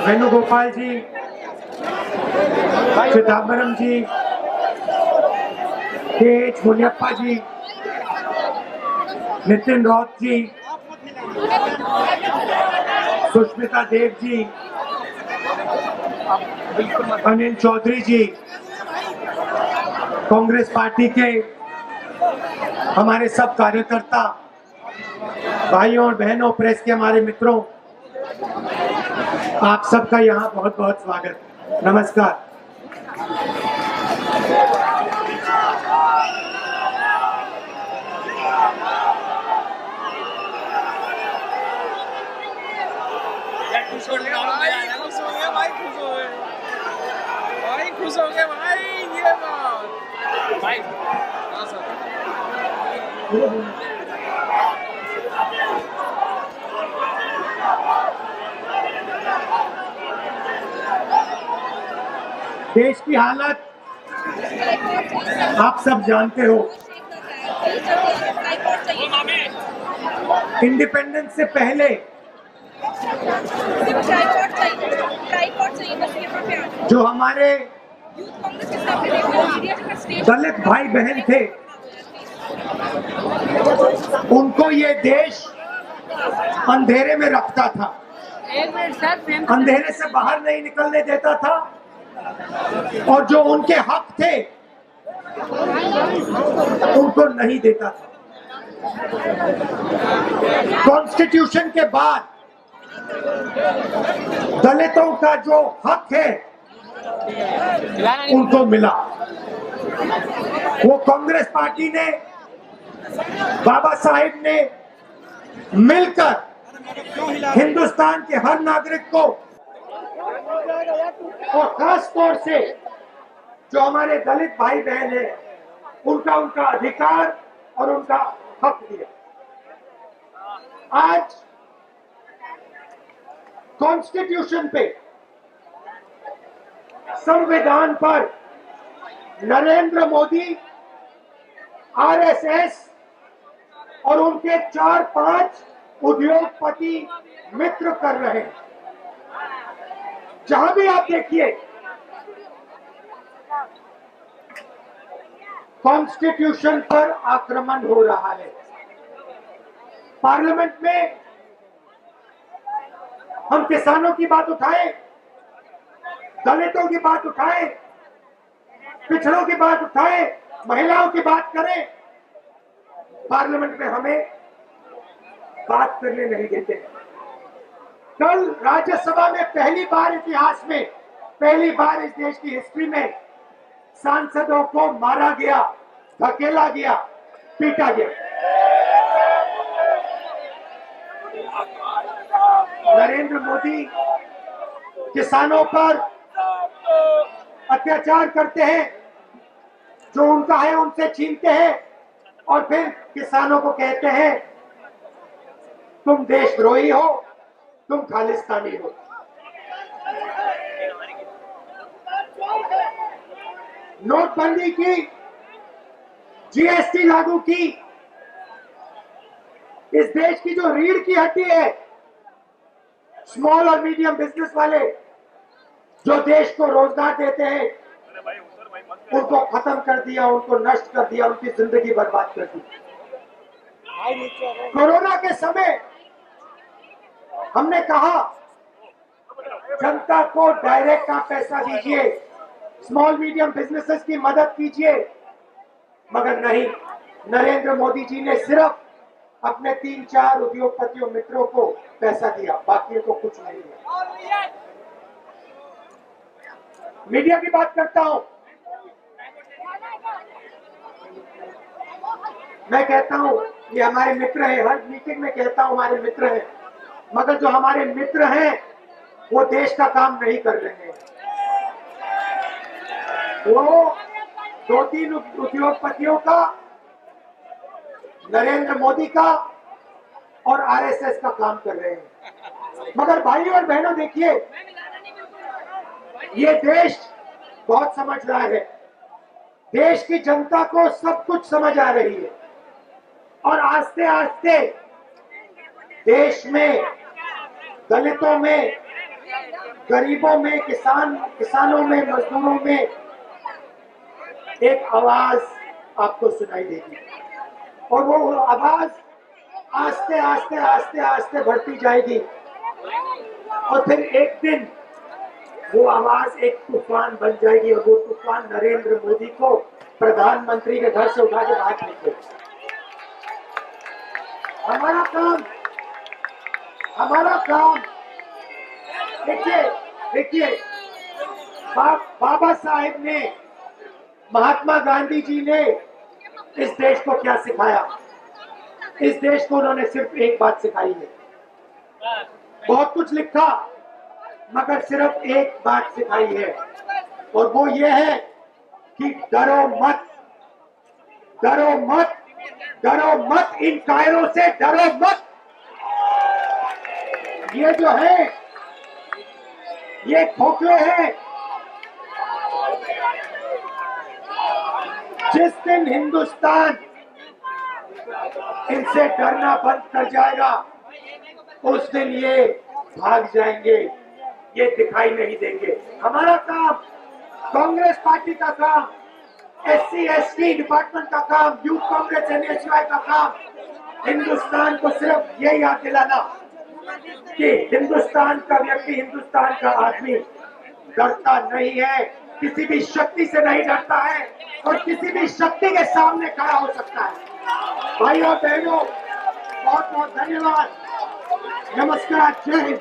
वेणुगोपाल जी, चिदम्बरम जी, के मुनियप्पा जी, नितिन राउत जी, सुष्मिता देव जी, अनिल चौधरी जी, कांग्रेस पार्टी के हमारे सब कार्यकर्ता भाइयों और बहनों, प्रेस के हमारे मित्रों, आप सबका यहाँ बहुत बहुत स्वागत। नमस्कार। खुश हो गए भाई, ये बात भाई। हाँ सर। देश की हालत आप सब जानते हो। इंडिपेंडेंस से पहले जो हमारे दलित भाई बहन थे, उनको ये देश अंधेरे में रखता था, अंधेरे से बाहर नहीं निकलने देता था, और जो उनके हक थे उनको नहीं देता था। कॉन्स्टिट्यूशन के बाद दलितों का जो हक है उनको मिला। वो कांग्रेस पार्टी ने, बाबा साहेब ने मिलकर हिंदुस्तान के हर नागरिक को, और खास तौर से जो हमारे दलित भाई बहन हैं, उनका अधिकार और उनका हक दिया। आज कॉन्स्टिट्यूशन पे, संविधान पर नरेंद्र मोदी, आरएसएस और उनके 4-5 उद्योगपति मित्र कर रहे हैं। जहां भी आप देखिए, कॉन्स्टिट्यूशन पर आक्रमण हो रहा है। पार्लियामेंट में हम किसानों की बात उठाएं, दलितों की बात उठाएं, पिछड़ों की बात उठाएं, महिलाओं की बात करें, पार्लियामेंट में हमें बात करने नहीं देते। कल राज्यसभा में पहली बार इतिहास में, पहली बार इस देश की हिस्ट्री में सांसदों को मारा गया, धकेला गया, पीटा गया। नरेंद्र मोदी किसानों पर अत्याचार करते हैं, जो उनका है उनसे छीनते हैं, और फिर किसानों को कहते हैं तुम देशद्रोही हो, तुम खालिस्तानी हो। नोटबंदी की, जीएसटी लागू की, इस देश की जो रीढ़ की हड्डी है, स्मॉल और मीडियम बिजनेस वाले जो देश को रोजगार देते हैं, उनको खत्म कर दिया, उनको नष्ट कर दिया, उनकी जिंदगी बर्बाद कर दी। कोरोना के समय हमने कहा जनता को डायरेक्ट आप पैसा दीजिए, स्मॉल मीडियम बिजनेसेस की मदद कीजिए, मगर नहीं, नरेंद्र मोदी जी ने सिर्फ अपने 3-4 उद्योगपतियों मित्रों को पैसा दिया, बाकी को कुछ नहीं दिया। मीडिया की बात करता हूं, मैं कहता हूं ये हमारे मित्र हैं, हर मीटिंग में कहता हूं हमारे मित्र हैं, मगर जो हमारे मित्र हैं वो देश का काम नहीं कर रहे हैं। वो 2-3 उद्योगपतियों का, नरेंद्र मोदी का और आरएसएस का काम कर रहे हैं। मगर भाइयों और बहनों देखिए, ये देश बहुत समझदार है, देश की जनता को सब कुछ समझ आ रही है, और आस्ते आस्ते देश में दलितों में गरीबों में, किसानों में, मजदूरों में एक आवाज आपको सुनाई देगी और वो आवाज आस्ते आस्ते आस्ते आस्ते बढ़ती जाएगी और फिर एक दिन वो आवाज एक तूफान बन जाएगी और वो तूफान नरेंद्र मोदी को प्रधानमंत्री के घर से उठा के बाहर फेंकेगा। हमारा काम देखिए बाबा साहेब ने, महात्मा गांधी जी ने इस देश को क्या सिखाया? इस देश को उन्होंने सिर्फ एक बात सिखाई है। बहुत कुछ लिखा मगर सिर्फ एक बात सिखाई है और वो ये है कि डरो मत, डरो मत, डरो मत, इन कायरों से डरो मत। ये जो है ये खोखले हैं। जिस दिन हिंदुस्तान इनसे डरना बंद कर जाएगा उस दिन ये भाग जाएंगे, ये दिखाई नहीं देंगे। हमारा काम, कांग्रेस पार्टी का काम, SC ST डिपार्टमेंट का काम, यूथ कांग्रेस NSY का काम हिंदुस्तान को सिर्फ ये याद दिलाना कि हिंदुस्तान का व्यक्ति, हिंदुस्तान का आदमी डरता नहीं है, किसी भी शक्ति से नहीं डरता है और किसी भी शक्ति के सामने खड़ा हो सकता है। भाइयों बहनों, बहुत बहुत धन्यवाद। नमस्कार, जय हिंद।